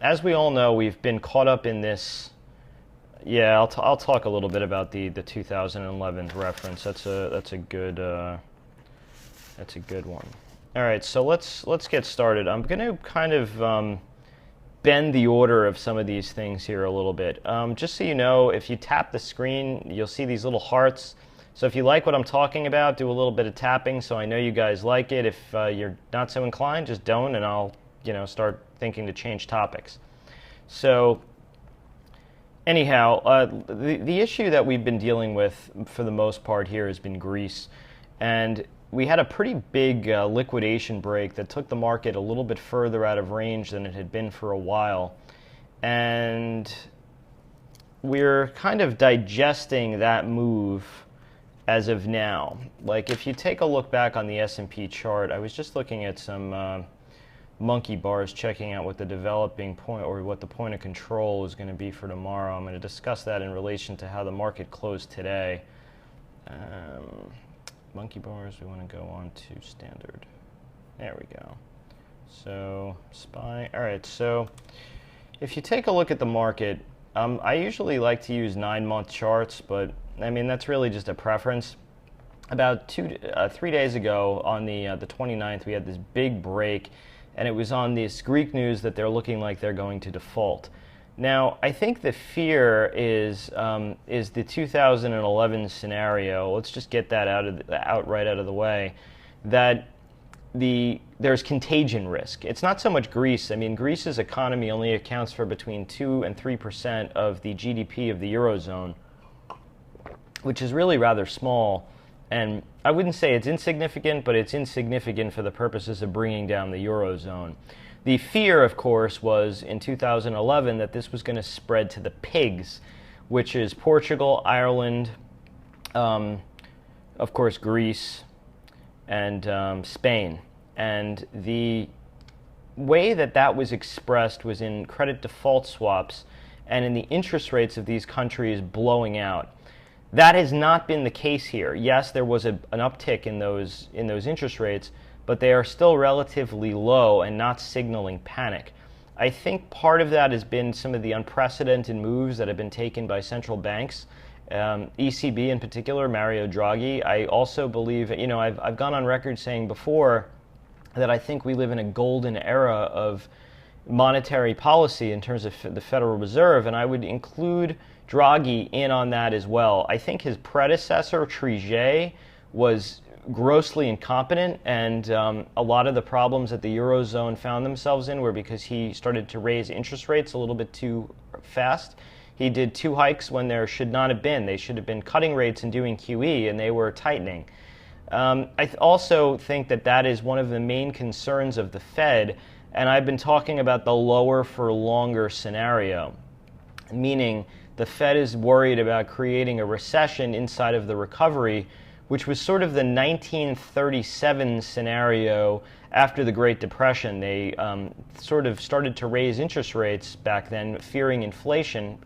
as we all know, we've been caught up in this. Yeah, I'll talk a little bit about the 2011 reference. That's a good one. All right, so let's get started. I'm going to kind of bend the order of some of these things here a little bit. Just so you know, if you tap the screen, you'll see these little hearts. So if you like what I'm talking about, do a little bit of tapping so I know you guys like it. If you're not so inclined, just don't, and I'll start thinking to change topics. So anyhow, the issue that we've been dealing with for the most part here has been Greece. And we had a pretty big liquidation break that took the market a little bit further out of range than it had been for a while. And we're kind of digesting that move as of now. Like if you take a look back on the S&P chart, I was just looking at some monkey bars, checking out what the developing point or what the point of control is going to be for tomorrow. I'm going to discuss that in relation to how the market closed today. Monkey bars, we want to go on to standard. There we go. So SPY. All right, so if you take a look at the market, I usually like to use 9-month charts, but I mean that's really just a preference. About 3 days ago on the 29th, we had this big break, and it was on this Greek news that they're looking like they're going to default. Now, I think the fear is the 2011 scenario. Let's just get that right out of the way. That there's contagion risk. It's not so much Greece. I mean, Greece's economy only accounts for between 2 and 3% of the GDP of the Eurozone, which is really rather small. And I wouldn't say it's insignificant, but it's insignificant for the purposes of bringing down the Eurozone. The fear, of course, was in 2011 that this was going to spread to the pigs, which is Portugal, Ireland, of course, Greece, and Spain. And the way that was expressed was in credit default swaps and in the interest rates of these countries blowing out. That has not been the case here. Yes, there was an uptick in those interest rates, but they are still relatively low and not signaling panic. I think part of that has been some of the unprecedented moves that have been taken by central banks, ECB in particular, Mario Draghi. I also believe, I've gone on record saying before that I think we live in a golden era of monetary policy in terms of the Federal Reserve, and I would include Draghi in on that as well. I think his predecessor, Trichet, was grossly incompetent, and a lot of the problems that the Eurozone found themselves in were because he started to raise interest rates a little bit too fast. He did 2 hikes when there should not have been. They should have been cutting rates and doing QE, and they were tightening. I also think that is one of the main concerns of the Fed, and I've been talking about the lower for longer scenario, meaning the Fed is worried about creating a recession inside of the recovery, which was sort of the 1937 scenario after the Great Depression. They sort of started to raise interest rates back then, fearing inflation.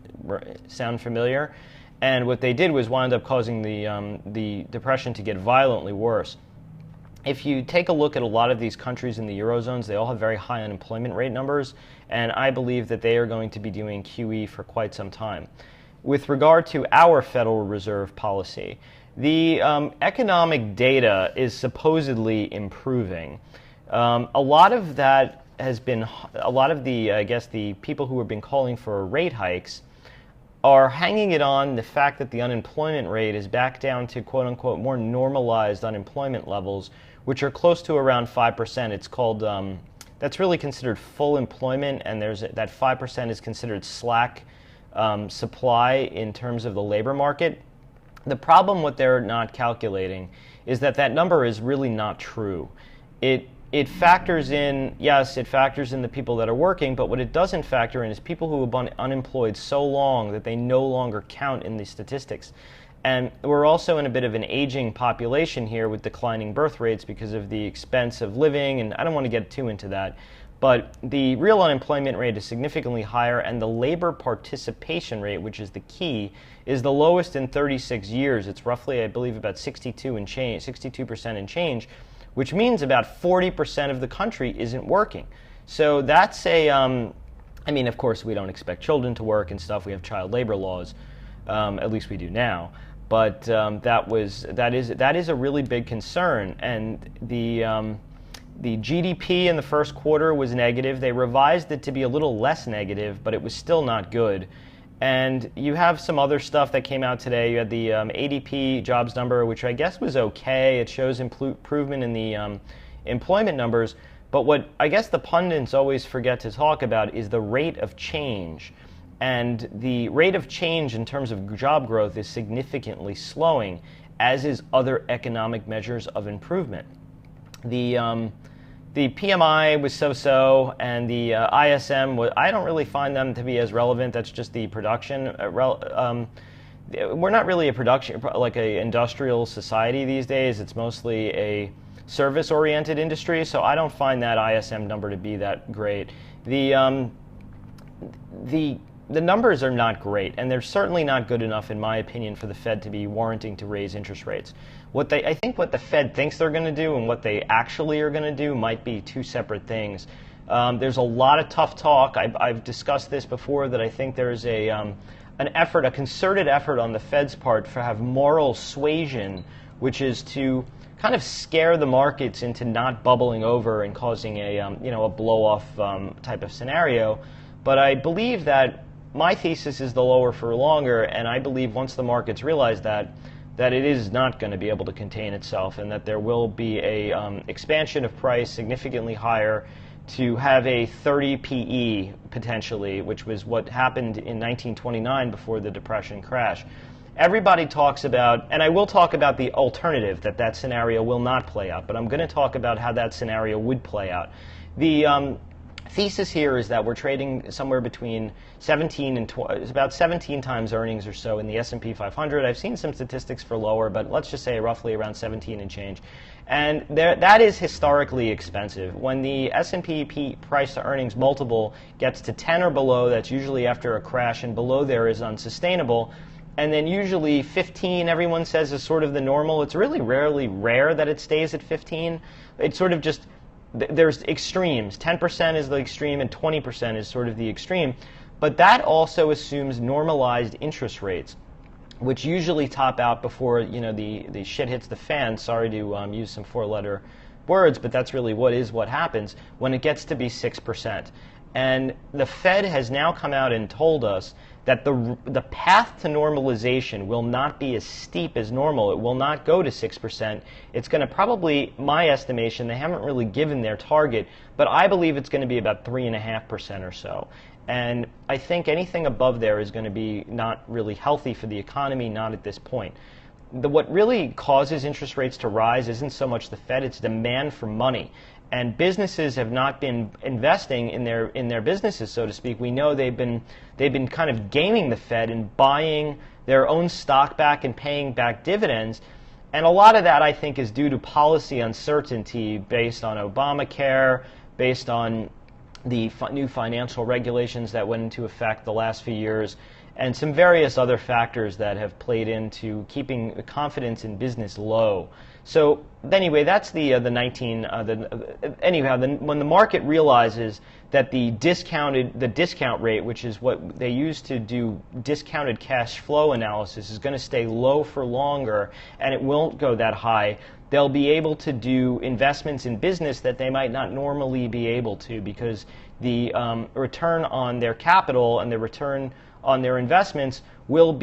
Sound familiar? And what they did was wind up causing the Depression to get violently worse. If you take a look at a lot of these countries in the Eurozones, they all have very high unemployment rate numbers, and I believe that they are going to be doing QE for quite some time. With regard to our Federal Reserve policy, the economic data is supposedly improving. A lot of that has been, the people who have been calling for rate hikes are hanging it on the fact that the unemployment rate is back down to quote-unquote more normalized unemployment levels, which are close to around 5%. It's called, that's really considered full employment, and that 5% is considered slack supply in terms of the labor market. The problem what they're not calculating is that number is really not true. It factors in, yes, it factors in the people that are working, but what it doesn't factor in is people who have been unemployed so long that they no longer count in the statistics. And we're also in a bit of an aging population here with declining birth rates because of the expense of living, and I don't want to get too into that. But the real unemployment rate is significantly higher, and the labor participation rate, which is the key, is the lowest in 36 years. It's roughly, I believe, about 62% and change, which means about 40% of the country isn't working. So that's a I mean, of course, we don't expect children to work and stuff. We have child labor laws, at least we do now. But that is a really big concern. And the GDP in the first quarter was negative. They revised it to be a little less negative, but it was still not good. And you have some other stuff that came out today. You had the ADP jobs number, which I guess was okay. It shows improvement in the employment numbers. But what I guess the pundits always forget to talk about is the rate of change. And the rate of change in terms of job growth is significantly slowing, as is other economic measures of improvement. The PMI was so-so, and the ISM, I don't really find them to be as relevant. That's just the production. We're not really a production, like a industrial society these days. It's mostly a service-oriented industry, so I don't find that ISM number to be that great. The numbers are not great, and they're certainly not good enough, in my opinion, for the Fed to be warranting to raise interest rates. I think what the Fed thinks they're going to do and what they actually are going to do might be two separate things. There's a lot of tough talk. I've discussed this before, that I think there's an effort, a concerted effort on the Fed's part to have moral suasion, which is to kind of scare the markets into not bubbling over and causing a blow-off type of scenario. But I believe that my thesis is the lower for longer, and I believe once the markets realize that it is not going to be able to contain itself, and that there will be a expansion of price significantly higher to have a 30 PE potentially, which was what happened in 1929 before the Depression crash. Everybody talks about, and I will talk about the alternative, that scenario will not play out, but I'm going to talk about how that scenario would play out. The thesis here is that we're trading somewhere between 17 and about 17 times earnings or so in the S&P 500. I've seen some statistics for lower, but let's just say roughly around 17 and change. And that is historically expensive. When the S&P price to earnings multiple gets to 10 or below, that's usually after a crash, and below there is unsustainable. And then usually 15, everyone says, is sort of the normal. It's really rare that it stays at 15. It's sort of just, there's extremes. 10% is the extreme and 20% is sort of the extreme. But that also assumes normalized interest rates, which usually top out before the shit hits the fan. Sorry to use some four-letter words, but that's really what happens when it gets to be 6%. And the Fed has now come out and told us that the path to normalization will not be as steep as normal. It will not go to 6%. It's going to probably, my estimation, they haven't really given their target, but I believe it's going to be about 3.5% or so. And I think anything above there is going to be not really healthy for the economy, not at this point. What really causes interest rates to rise isn't so much the Fed, it's demand for money. And businesses have not been investing in their businesses, so to speak. We know they've been kind of gaming the Fed and buying their own stock back and paying back dividends. And a lot of that, I think, is due to policy uncertainty based on Obamacare, based on the new financial regulations that went into effect the last few years, and some various other factors that have played into keeping the confidence in business low. So anyway, that's when the market realizes that the discount rate, which is what they use to do discounted cash flow analysis, is going to stay low for longer, and it won't go that high. They'll be able to do investments in business that they might not normally be able to, because the return on their capital and the return on their investments will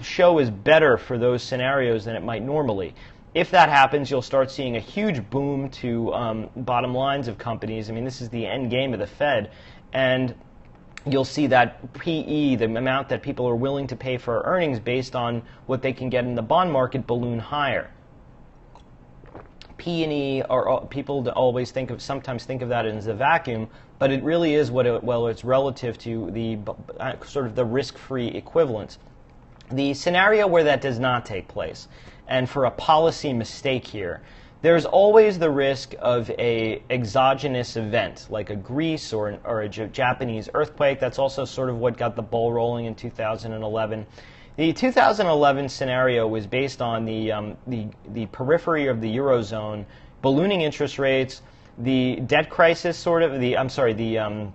show as better for those scenarios than it might normally. If that happens, you'll start seeing a huge boom to bottom lines of companies. I mean, this is the end game of the Fed, and you'll see that PE, the amount that people are willing to pay for earnings based on what they can get in the bond market, balloon higher. P&E, people sometimes think of that as a vacuum, but it really is it's relative to the sort of the risk-free equivalence. The scenario where that does not take place, and for a policy mistake here, there's always the risk of a exogenous event, like a Greece or a Japanese earthquake. That's also sort of what got the ball rolling in 2011. The 2011 scenario was based on the periphery of the Eurozone, ballooning interest rates, the debt crisis, the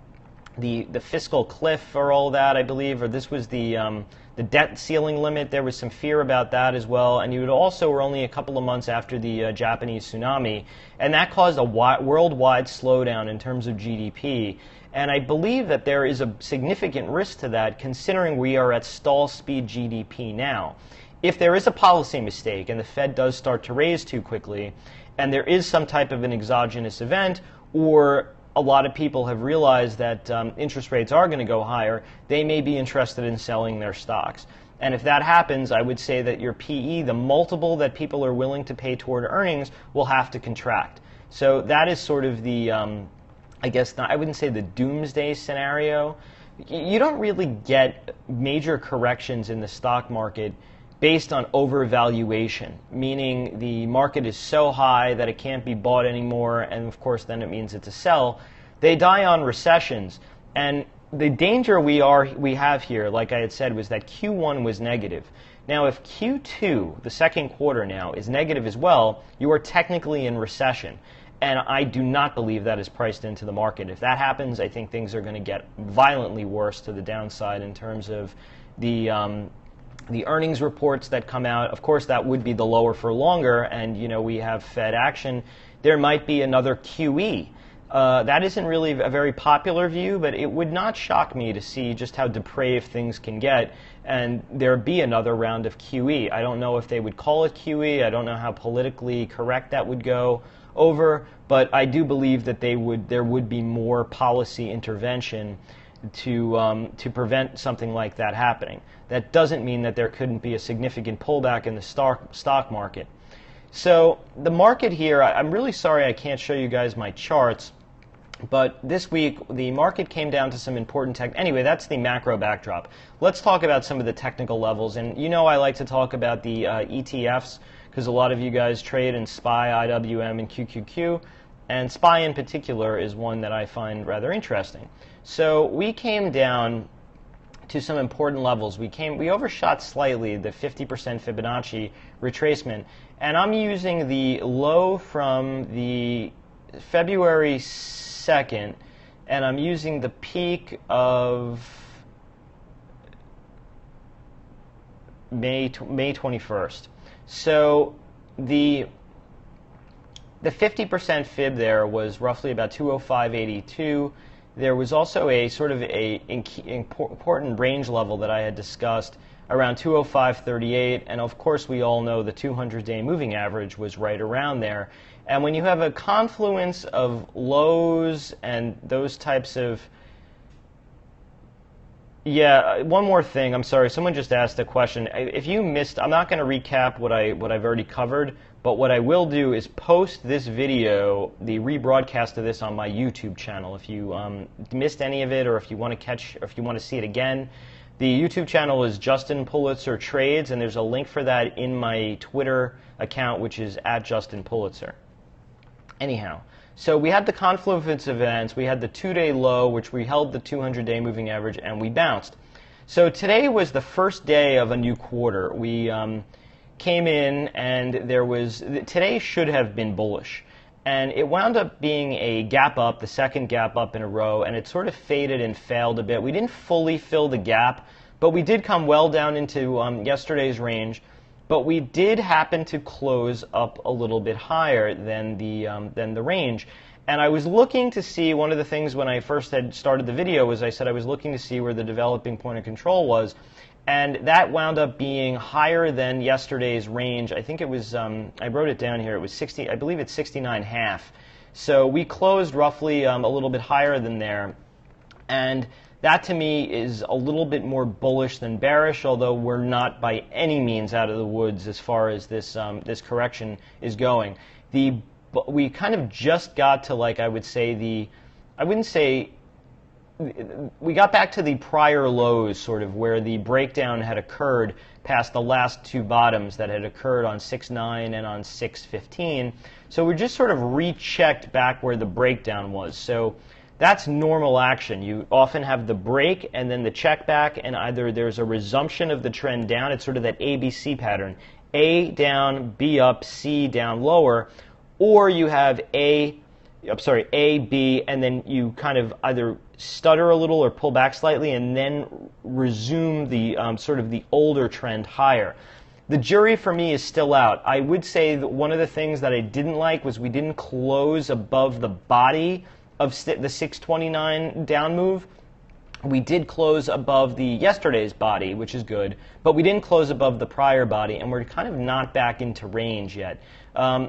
the fiscal cliff or all that, I believe, or this was the debt ceiling limit. There was some fear about that as well, and you also were only a couple of months after the Japanese tsunami, and that caused a worldwide slowdown in terms of GDP. And I believe that there is a significant risk to that, considering we are at stall speed GDP now. If there is a policy mistake and the Fed does start to raise too quickly, and there is some type of an exogenous event, or a lot of people have realized that interest rates are going to go higher, they may be interested in selling their stocks. And if that happens, I would say that your PE, the multiple that people are willing to pay toward earnings, will have to contract. So that is sort of the, I guess, I wouldn't say the doomsday scenario. You don't really get major corrections in the stock market based on overvaluation, meaning the market is so high that it can't be bought anymore, and of course then it means it's a sell. They die on recessions, and the danger we have here, like I had said, was that Q1 was negative. Now if Q2, the second quarter now, is negative as well, you are technically in recession. And I do not believe that is priced into the market. If that happens, I think things are going to get violently worse to the downside in terms of the earnings reports that come out. Of course, that would be the lower for longer, and we have Fed action. There might be another QE. That isn't really a very popular view, but it would not shock me to see just how depraved things can get, and there be another round of QE. I don't know if they would call it QE. I don't know how politically correct that would go over, but I do believe that there would be more policy intervention to prevent something like that happening. That doesn't mean that there couldn't be a significant pullback in the stock market. So the market here, I'm really sorry I can't show you guys my charts, but this week the market came down to some important anyway, that's the macro backdrop. Let's talk about some of the technical levels, and I like to talk about the ETFs because a lot of you guys trade in SPY, IWM, and QQQ, and SPY in particular is one that I find rather interesting. So we came down to some important levels. We overshot slightly the 50% Fibonacci retracement, and I'm using the low from the February 2nd, and I'm using the peak of May 21st. So the 50% fib there was roughly about 205.82. There was also a sort of important range level that I had discussed around 205.38, and of course we all know the 200-day moving average was right around there. And when you have a confluence of lows and those types of... Yeah, one more thing. I'm sorry. Someone just asked a question. If you missed, I'm not going to recap what I've already covered, but what I will do is post this video, the rebroadcast of this, on my YouTube channel. If you missed any of it, or if you want to see it again, the YouTube channel is Justin Pulitzer Trades, and there's a link for that in my Twitter account, which is @JustinPulitzer. Anyhow. So we had the confluence events, we had the 2-day low, which we held the 200-day moving average, and we bounced. So today was the first day of a new quarter. We came in, and today should have been bullish. And it wound up being a gap up, the second gap up in a row, and it sort of faded and failed a bit. We didn't fully fill the gap, but we did come well down into yesterday's range. But we did happen to close up a little bit higher than the range. And I was looking to see, one of the things when I first had started the video was I said I was looking to see where the developing point of control was. And that wound up being higher than yesterday's range. I think it was, I wrote it down here, it was 60, I believe it's 69.5. So we closed roughly a little bit higher than there. And that to me is a little bit more bullish than bearish, although we're not by any means out of the woods as far as this correction is going. We kind of just got to, like, I would say we got back to the prior lows, sort of where the breakdown had occurred past the last two bottoms that had occurred on 6.9 and on 6.15. So we just sort of rechecked back where the breakdown was. So that's normal action. You often have the break and then the check back, and either there's a resumption of the trend down. It's sort of that ABC pattern. A down, B up, C down lower, or you have A, B, and then you kind of either stutter a little or pull back slightly and then resume the sort of the older trend higher. The jury for me is still out. I would say that one of the things that I didn't like was we didn't close above the body of the 629 down move. We did close above the yesterday's body, which is good, but we didn't close above the prior body, and we're kind of not back into range yet.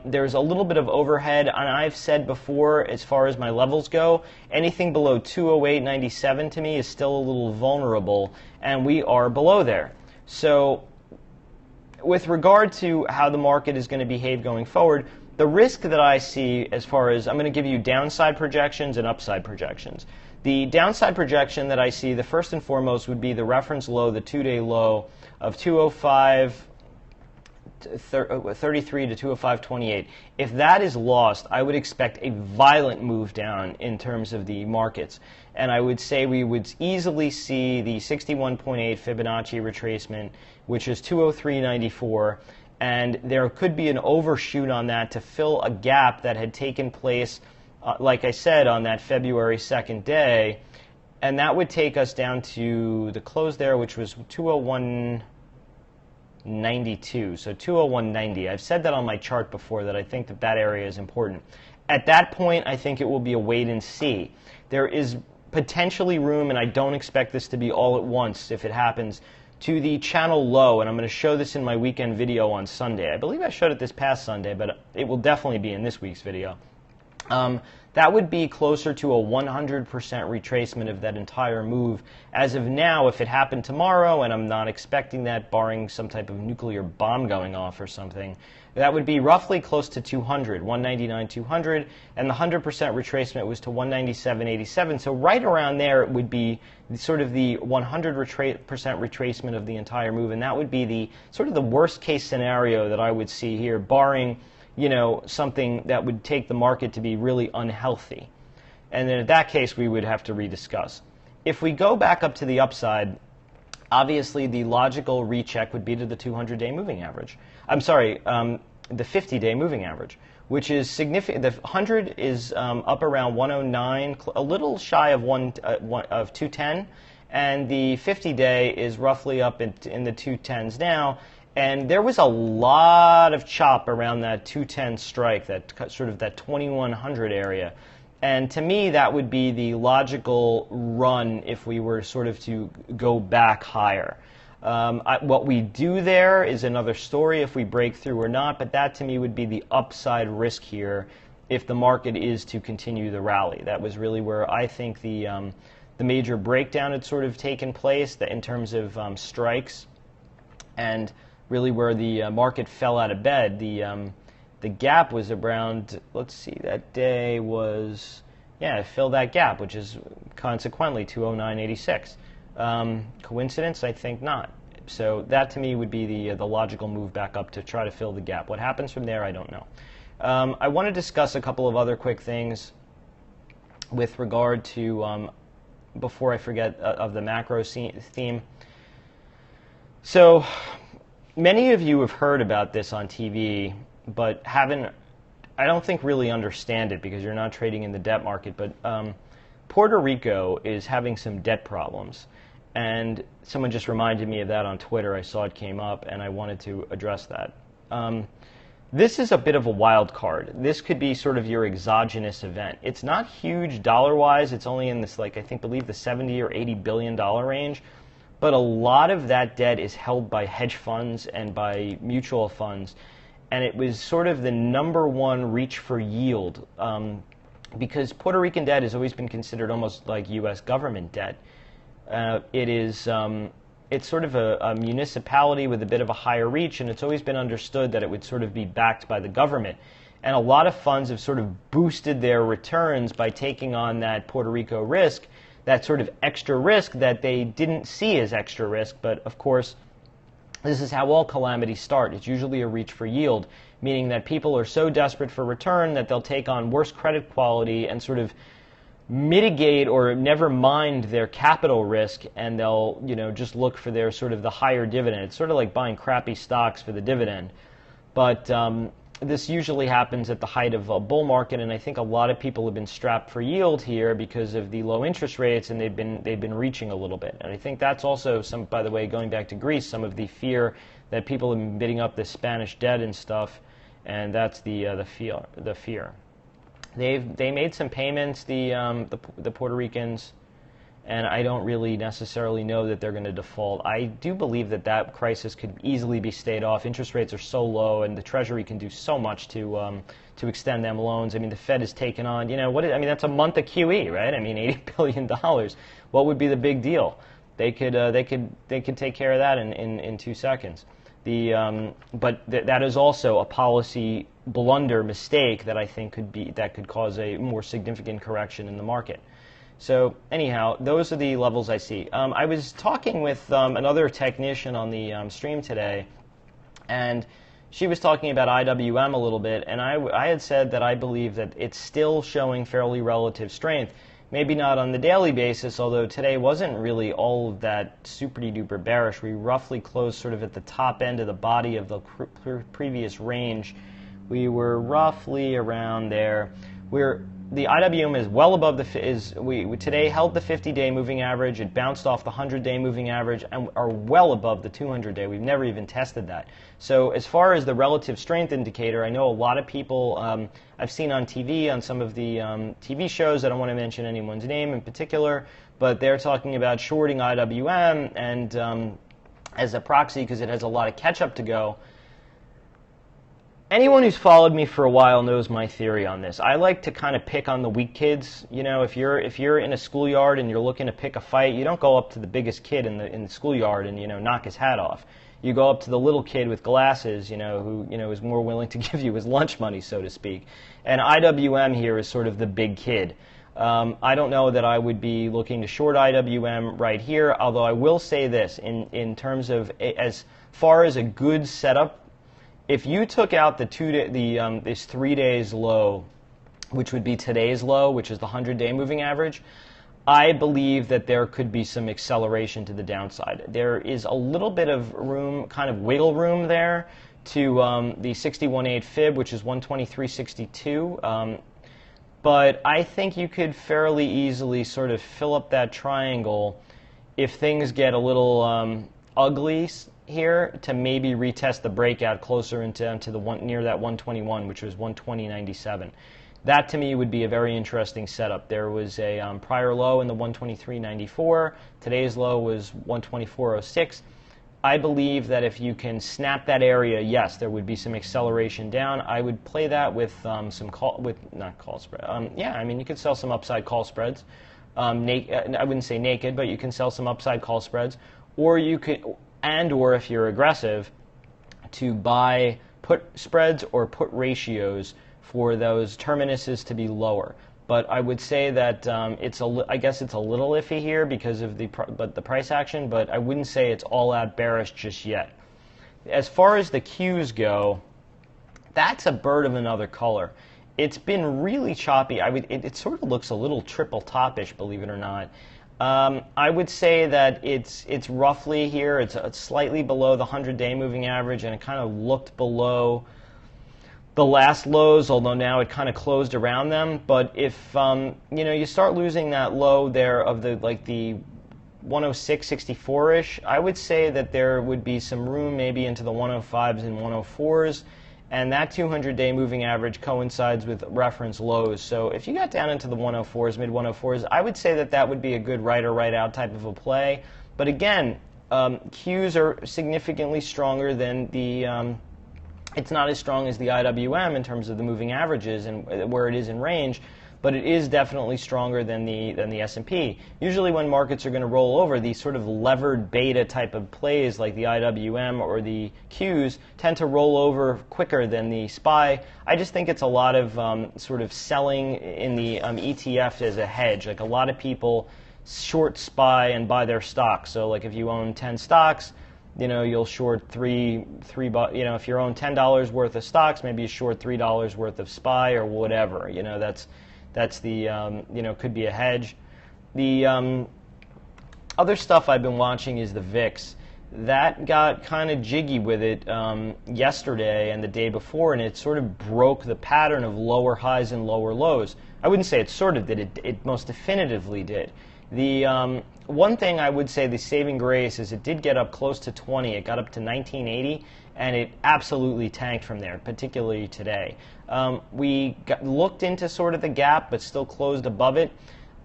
There's a little bit of overhead, and I've said before, as far as my levels go, anything below 208.97 to me is still a little vulnerable, and we are below there. So with regard to how the market is going to behave going forward, the risk that I see as far as, I'm going to give you downside projections and upside projections. The downside projection that I see, the first and foremost, would be the reference low, the 2-day low of 205.33 to 205.28. If that is lost, I would expect a violent move down in terms of the markets. And I would say we would easily see the 61.8 Fibonacci retracement, which is 203.94. And there could be an overshoot on that to fill a gap that had taken place, like I said, on that February 2nd day, and that would take us down to the close there, which was 201.92, so 201.90. I've said that on my chart before, that I think that that area is important. At that point, I think it will be a wait and see. There is potentially room, and I don't expect this to be all at once if it happens, to the channel low, and I'm going to show this in my weekend video on Sunday. I believe I showed it this past Sunday, but it will definitely be in this week's video. That would be closer to a 100% retracement of that entire move. As of now, if it happened tomorrow, and I'm not expecting that, barring some type of nuclear bomb going off or something, that would be roughly close to 200, 199.200, and the 100% retracement was to 197.87. So right around there, it would be sort of the 100% retracement of the entire move, and that would be the sort of the worst case scenario that I would see here, barring something that would take the market to be really unhealthy. And then in that case, we would have to rediscuss. If we go back up to the upside, obviously the logical recheck would be to the 200-day moving average. I'm sorry, the 50-day moving average, which is significant. The 100 is up around 109, a little shy of 210, and the 50-day is roughly up in the 210s now. And there was a lot of chop around that 210 strike, that sort of that 2100 area. And to me, that would be the logical run if we were sort of to go back higher. What we do there is another story if we break through or not, but that to me would be the upside risk here if the market is to continue the rally. That was really where I think the major breakdown had sort of taken place in terms of strikes, and really where the market fell out of bed. The gap was around, let's see, that day was, yeah, it filled that gap, which is consequently 209.86. Coincidence? I think not. So that to me would be the logical move back up to try to fill the gap. What happens from there, I don't know. I want to discuss a couple of other quick things with regard to, before I forget, of the macro theme. So many of you have heard about this on TV, but I don't think really understand it because you're not trading in the debt market. But Puerto Rico is having some debt problems. And someone just reminded me of that on Twitter. I saw it came up, and I wanted to address that. This is a bit of a wild card. This could be sort of your exogenous event. It's not huge dollar-wise. It's only in this, believe the $70 or $80 billion range. But a lot of that debt is held by hedge funds and by mutual funds. And it was sort of the number one reach for yield because Puerto Rican debt has always been considered almost like U.S. government debt. It's sort of a municipality with a bit of a higher reach, and it's always been understood that it would sort of be backed by the government. And a lot of funds have sort of boosted their returns by taking on that Puerto Rico risk, that sort of extra risk that they didn't see as extra risk. But of course, this is how all calamities start. It's usually a reach for yield, meaning that people are so desperate for return that they'll take on worse credit quality and sort of mitigate or never mind their capital risk, and they'll just look for their sort of the higher dividend. It's sort of like buying crappy stocks for the dividend. But this usually happens at the height of a bull market, and I think a lot of people have been strapped for yield here because of the low interest rates, and they've been reaching a little bit. And I think that's also some, by the way, going back to Greece, some of the fear that people have been bidding up the Spanish debt and stuff, and that's the fear. They made some payments, the Puerto Ricans, and I don't really necessarily know that they're going to default. I do believe that crisis could easily be stayed off. Interest rates are so low, and the Treasury can do so much to extend them loans. I mean, the Fed has taken on, that's a month of QE, right? I mean, $80 billion. What would be the big deal? They could take care of that in 2 seconds. But that is also a policy blunder mistake that I think could cause a more significant correction in the market. So anyhow, those are the levels I see. I was talking with another technician on the stream today, and she was talking about IWM a little bit, and I had said that I believe that it's still showing fairly relative strength. Maybe not on the daily basis, although today wasn't really all of that super-duper bearish. We roughly closed sort of at the top end of the body of the previous range. We were roughly around there. The IWM is well above we today held the 50-day moving average. It bounced off the 100-day moving average and are well above the 200-day. We've never even tested that. So as far as the relative strength indicator, I know a lot of people I've seen on TV, on some of the TV shows, I don't want to mention anyone's name in particular, but they're talking about shorting IWM and as a proxy because it has a lot of catch-up to go. Anyone who's followed me for a while knows my theory on this. I like to kind of pick on the weak kids. If you're in a schoolyard and you're looking to pick a fight, you don't go up to the biggest kid in the schoolyard and knock his hat off. You go up to the little kid with glasses, who is more willing to give you his lunch money, so to speak. And IWM here is sort of the big kid. I don't know that I would be looking to short IWM right here, although I will say this in terms of as far as a good setup. If you took out this 3 days low, which would be today's low, which is the 100-day moving average, I believe that there could be some acceleration to the downside. There is a little bit of room, kind of wiggle room there to the 61.8 fib, which is 123.62. But I think you could fairly easily sort of fill up that triangle if things get a little ugly here to maybe retest the breakout closer into near that 121, which was 120.97. That to me would be a very interesting setup. There was a prior low in the 123.94. Today's low was 124.06. I believe that if you can snap that area, yes, there would be some acceleration down. I would play that with not call spread. You could sell some upside call spreads. I wouldn't say naked, but you can sell some upside call spreads, or you could. Or if you're aggressive, to buy put spreads or put ratios for those terminuses to be lower. But I would say that I guess it's a little iffy here because of the price action, but I wouldn't say it's all out bearish just yet. As far as the Qs go, that's a bird of another color. It's been really choppy. It sort of looks a little triple top-ish, believe it or not. I would say that it's roughly here. It's slightly below the 100-day moving average, and it kind of looked below the last lows, although now it kind of closed around them. But if you start losing that low there of the 106.64-ish, I would say that there would be some room maybe into the 105s and 104s. And that 200-day moving average coincides with reference lows. So if you got down into the 104s, mid-104s, I would say that would be a good right or right out type of a play. But again, Qs are significantly stronger than the it's not as strong as the IWM in terms of the moving averages and where it is in range, but it is definitely stronger than the S&P. Usually when markets are going to roll over, these sort of levered beta type of plays like the IWM or the Qs tend to roll over quicker than the SPY. I just think it's a lot of sort of selling in the ETF as a hedge. Like a lot of people short SPY and buy their stocks. So like if you own 10 stocks, you'll short three. If you own $10 worth of stocks, maybe you short $3 worth of SPY or whatever. That's the, could be a hedge. The other stuff I've been watching is the VIX. that got kind of jiggy with it yesterday and the day before, and it sort of broke the pattern of lower highs and lower lows. I wouldn't say it sort of did, it most definitively did. The one thing I would say, the saving grace, is it did get up close to 20. It got up to 1980, and it absolutely tanked from there, particularly today. We looked into sort of the gap, but still closed above it.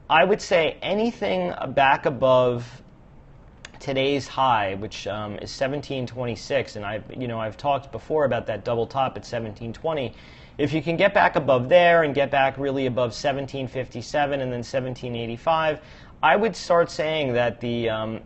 I would say anything back above today's high, which is 1726, and I've talked before about that double top at 1720. If you can get back above there and get back really above 1757 and then 1785, I would start saying that the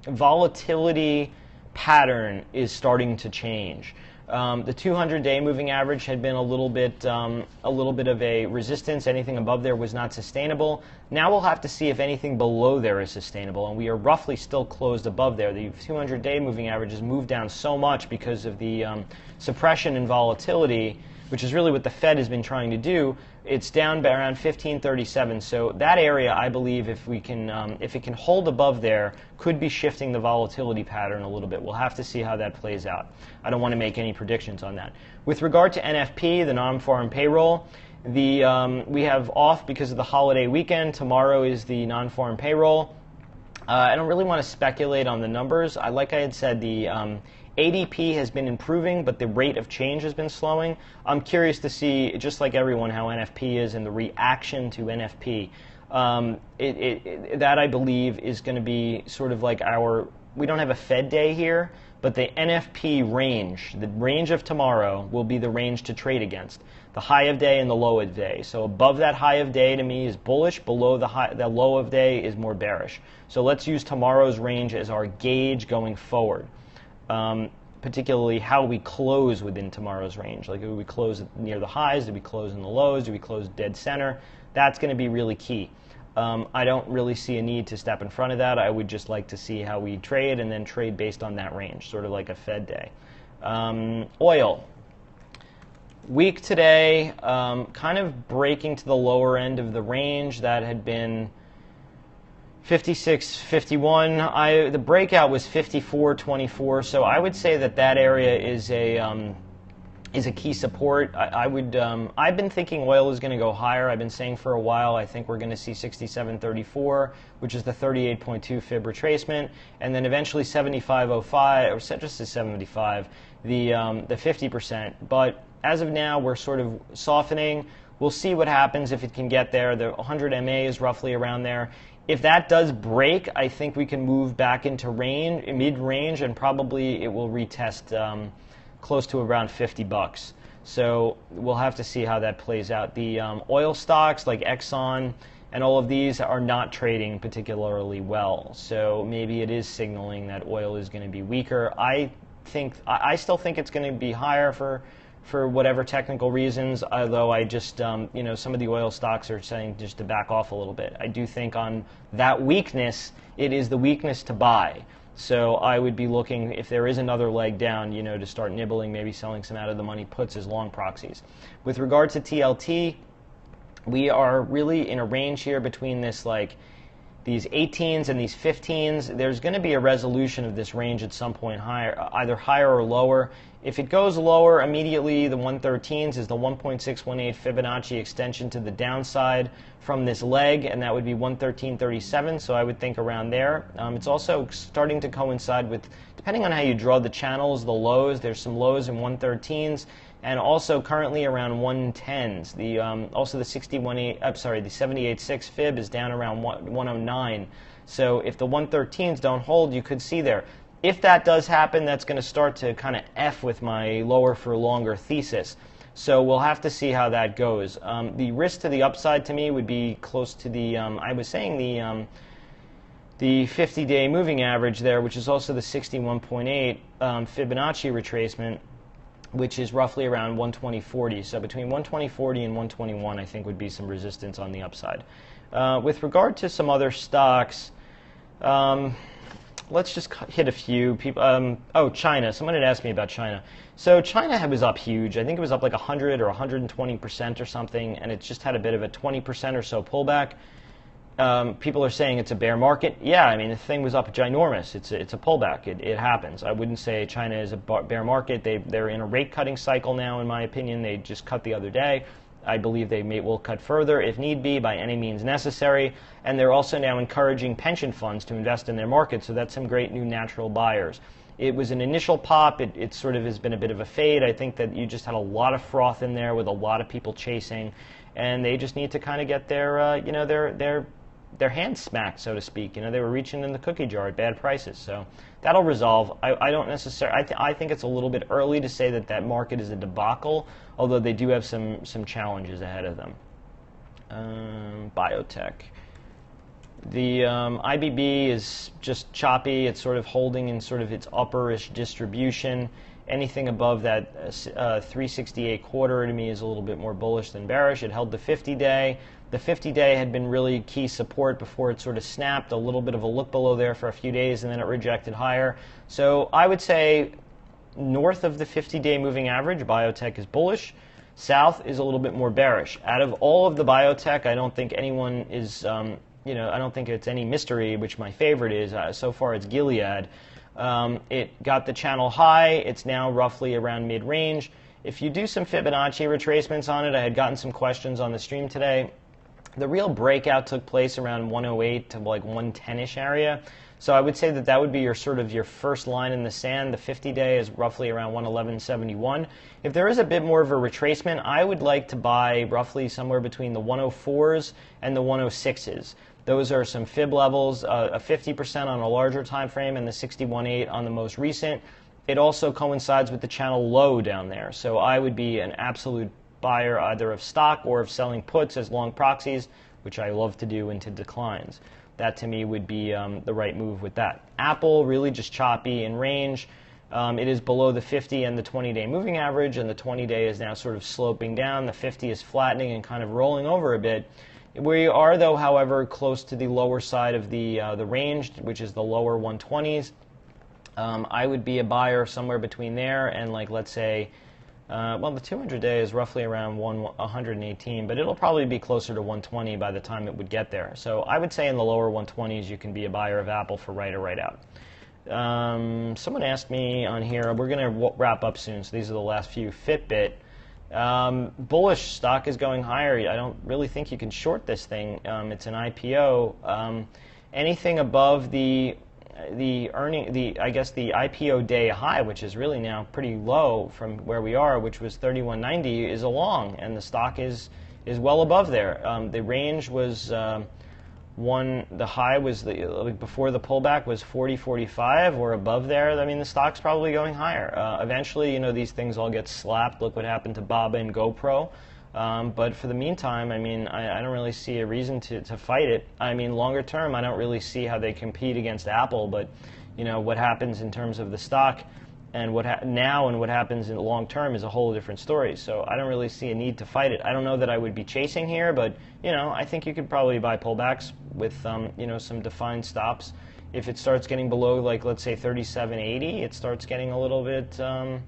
volatility pattern is starting to change. The 200-day moving average had been a little bit of a resistance. Anything above there was not sustainable. Now we'll have to see if anything below there is sustainable, and we are roughly still closed above there. The 200-day moving average has moved down so much because of the suppression in volatility, which is really what the Fed has been trying to do. It's down by around 1537. So that area, I believe, if it can hold above there, could be shifting the volatility pattern a little bit. We'll have to see how that plays out. I don't want to make any predictions on that. With regard to NFP, the non-farm payroll, we have off because of the holiday weekend. Tomorrow is the non-farm payroll. I don't really want to speculate on the numbers. Like I had said, the ADP has been improving, but the rate of change has been slowing. I'm curious to see, just like everyone, how NFP is and the reaction to NFP. That, I believe, is going to be sort of like we don't have a Fed day here, but the NFP range, the range of tomorrow, will be the range to trade against. The high of day and the low of day. So above that high of day, to me, is bullish. Below the low of day is more bearish. So let's use tomorrow's range as our gauge going forward. Particularly how we close within tomorrow's range. Like, do we close near the highs? Do we close in the lows? Do we close dead center? That's going to be really key. I don't really see a need to step in front of that. I would just like to see how we trade and then trade based on that range, sort of like a Fed day. Oil. Weak today, kind of breaking to the lower end of the range that had been 56, 51. The breakout was 54, 24. So I would say that area is a key support. I've been thinking oil is going to go higher. I've been saying for a while I think we're going to see 67.34, which is the 38.2 fib retracement, and then eventually 75.05, or just to 75, the 50%. But as of now, we're sort of softening. We'll see what happens if it can get there. The 100 MA is roughly around there. If that does break, I think we can move back into mid-range, and probably it will retest close to around $50. So we'll have to see how that plays out. The oil stocks like Exxon and all of these are not trading particularly well. So maybe it is signaling that oil is going to be weaker. I still think it's going to be higher for whatever technical reasons, although I just, some of the oil stocks are saying just to back off a little bit. I do think on that weakness, it is the weakness to buy. So I would be looking, if there is another leg down, to start nibbling, maybe selling some out of the money puts as long proxies. With regard to TLT, we are really in a range here between these 18s and these 15s. There's going to be a resolution of this range at some point, either higher or lower. If it goes lower, immediately the 113s is the 1.618 Fibonacci extension to the downside from this leg, and that would be 113.37, so I would think around there. It's also starting to coincide with, depending on how you draw the channels, the lows. There's some lows in 113s, and also currently around 110s. Also the 78.6 fib is down around 109. So if the 113s don't hold, you could see there. If that does happen, that's going to start to kind of F with my lower for longer thesis. So we'll have to see how that goes. The risk to the upside to me would be close to the, I was saying the 50-day moving average there, which is also the 61.8 Fibonacci retracement, which is roughly around 120.40. So between 120.40 and 121, I think would be some resistance on the upside. With regard to some other stocks, let's just hit a few people. China. Someone had asked me about China. So China was up huge. I think it was up like 100 or 120% or something, and it just had a bit of a 20% or so pullback. people are saying it's a bear market. Yeah, I mean, the thing was up ginormous. It's a pullback. It happens. I wouldn't say China is a bear market. They're in a rate cutting cycle now, in my opinion. They just cut the other day. I believe they will cut further if need be by any means necessary. And they're also now encouraging pension funds to invest in their market. So that's some great new natural buyers. It was an initial pop. It sort of has been a bit of a fade. I think that you just had a lot of froth in there with a lot of people chasing, and they just need to kind of get their hands smacked, so to speak. They were reaching in the cookie jar at bad prices. So that'll resolve. I don't necessarily. I think it's a little bit early to say that market is a debacle, although they do have some challenges ahead of them. Biotech. The IBB is just choppy. It's sort of holding in sort of its upperish distribution. Anything above that 368 quarter to me is a little bit more bullish than bearish. It held the 50-day. The 50-day had been really key support before it sort of snapped. A little bit of a look below there for a few days, and then it rejected higher. So I would say north of the 50-day moving average, biotech is bullish. South is a little bit more bearish. Out of all of the biotech, I don't think anyone is... I don't think it's any mystery which my favorite is. So far, it's Gilead. It got the channel high. It's now roughly around mid-range. If you do some Fibonacci retracements on it, I had gotten some questions on the stream today. The real breakout took place around 108 to like 110-ish area. So I would say that would be your sort of your first line in the sand. The 50-day is roughly around 111.71. If there is a bit more of a retracement, I would like to buy roughly somewhere between the 104s and the 106s. Those are some fib levels, a 50% on a larger time frame and the 61.8 on the most recent. It also coincides with the channel low down there. So I would be an absolute buyer either of stock or of selling puts as long proxies, which I love to do into declines. That to me would be the right move with that. Apple, really just choppy in range. It is below the 50 and the 20-day moving average, and the 20-day is now sort of sloping down. The 50 is flattening and kind of rolling over a bit. We are, though, however, close to the lower side of the range, which is the lower 120s. I would be a buyer somewhere between there and, like, let's say, the 200-day is roughly around 118, but it'll probably be closer to 120 by the time it would get there. So I would say in the lower 120s you can be a buyer of Apple for right or right out. Someone asked me on here, we're going to wrap up soon, so these are the last few. Fitbit. Bullish, stock is going higher. I don't really think you can short this thing. It's an IPO. Anything above the IPO day high, which is really now pretty low from where we are, which was 31.90, is a long, and the stock is well above there. The range was the high was before the pullback was 40.45 or above there. I mean, the stock's probably going higher. Eventually, these things all get slapped. Look what happened to Baba and GoPro. But for the meantime, I mean, I don't really see a reason to fight it. I mean, longer term, I don't really see how they compete against Apple. But what happens in terms of the stock and what happens in the long term is a whole different story. So I don't really see a need to fight it. I don't know that I would be chasing here, but I think you could probably buy pullbacks with some defined stops. If it starts getting below, like, let's say 37.80, it starts getting a little bit. I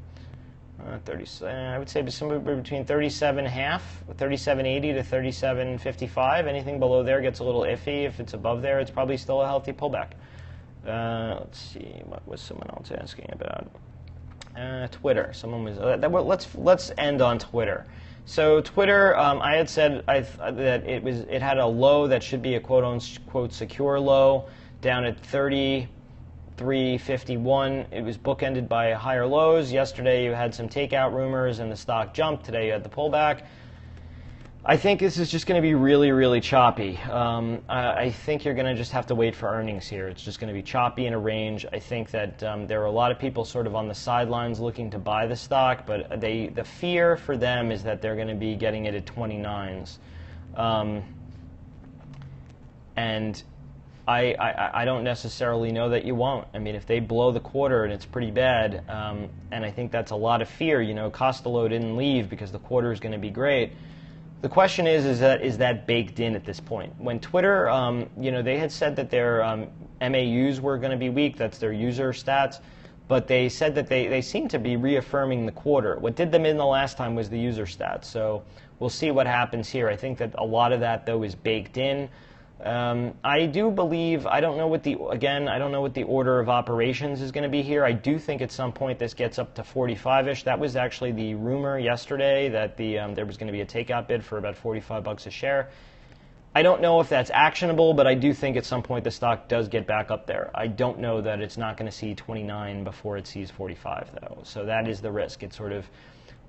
would say somewhere between 37.5, 37.80 to 37.55. Anything below there gets a little iffy. If it's above there, it's probably still a healthy pullback. Let's see, what was someone else asking about? Twitter. Someone was. Let's end on Twitter. So Twitter, I had said that it had a low that should be a quote unquote secure low down at 33.51. It was bookended by higher lows. Yesterday you had some takeout rumors and the stock jumped. Today you had the pullback. I think this is just going to be really, really choppy. I think you're going to just have to wait for earnings here. It's just going to be choppy in a range. I think that there are a lot of people sort of on the sidelines looking to buy the stock, but the fear for them is that they're going to be getting it at 29s. And I don't necessarily know that you won't. I mean, if they blow the quarter and it's pretty bad, and I think that's a lot of fear. Costello didn't leave because the quarter is going to be great. The question is that baked in at this point? When Twitter, they had said that their MAUs were going to be weak. That's their user stats. But they said that they seem to be reaffirming the quarter. What did them in the last time was the user stats. So we'll see what happens here. I think that a lot of that, though, is baked in. I do believe, I don't know what I don't know what the order of operations is going to be here. I do think at some point this gets up to 45-ish. That was actually the rumor yesterday that there was going to be a takeout bid for about $45 a share. I don't know if that's actionable, but I do think at some point the stock does get back up there. I don't know that it's not going to see 29 before it sees 45, though. So that is the risk. It's sort of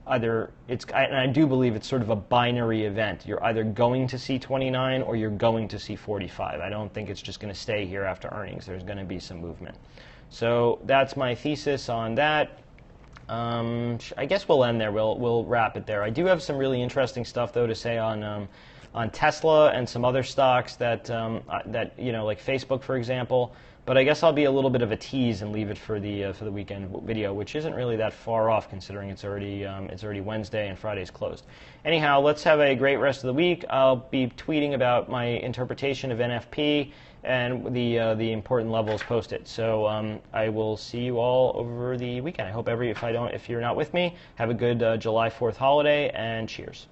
and I do believe it's sort of a binary event. You're either going to see 29 or you're going to see 45. I don't think it's just going to stay here after earnings. There's going to be some movement. So that's my thesis on that. I guess we'll end there. We'll wrap it there. I do have some really interesting stuff though to say on Tesla and some other stocks that like Facebook, for example. But I guess I'll be a little bit of a tease and leave it for the weekend video, which isn't really that far off considering it's already Wednesday and Friday's closed. Anyhow, let's have a great rest of the week. I'll be tweeting about my interpretation of NFP and the important levels posted. So I will see you all over the weekend. I hope if you're not with me, have a good July 4th holiday, and cheers.